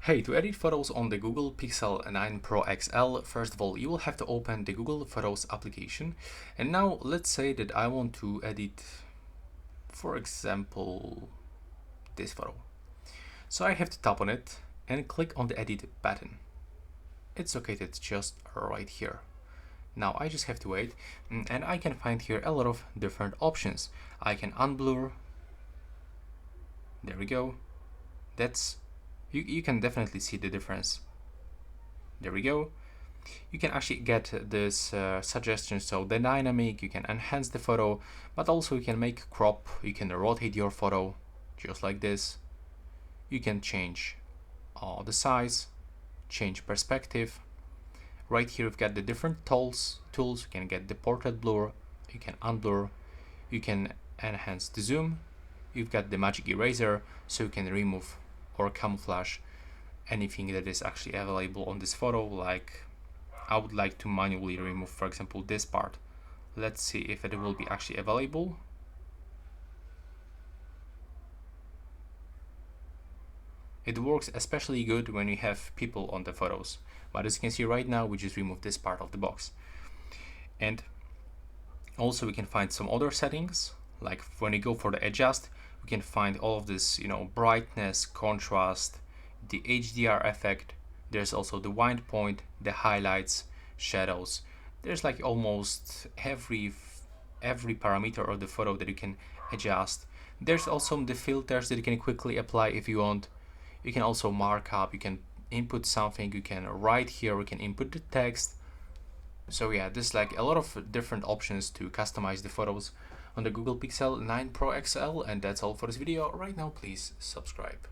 Hey, to edit photos on the Google Pixel 9 Pro XL, first of all, you will have to open the Google Photos application. And now let's say that I want to edit, for example, this photo. So I have to tap on it and click on the edit button. It's located just right here. Now I just have to wait, and I can find here a lot of different options. I can unblur. There we go. You can definitely see the difference. There we go. You can actually get this suggestion, so the dynamic, you can enhance the photo, but also you can make crop, you can rotate your photo just like this. You can change the size, change perspective. Right here we've got the different tools. You can get the portrait blur, you can unblur, you can enhance the zoom. You've got the magic eraser, so you can remove or camouflage anything that is actually available on this photo. Like I would like to manually remove, for example, this part. Let's see if it will be actually available. It works especially good when you have people on the photos, but as you can see right now, we just removed this part of the box. And also we can find some other settings, like when you go for the adjust, we can find all of this, brightness, contrast, the HDR effect. There's also the wind point, the highlights, shadows. There's like almost every parameter of the photo that you can adjust. There's also the filters that you can quickly apply if you want. You can also mark up, you can input something, you can write here, you can input the text. So yeah, there's like a lot of different options to customize the photos on the Google Pixel 9 Pro XL, and that's all for this video. Right now, please subscribe.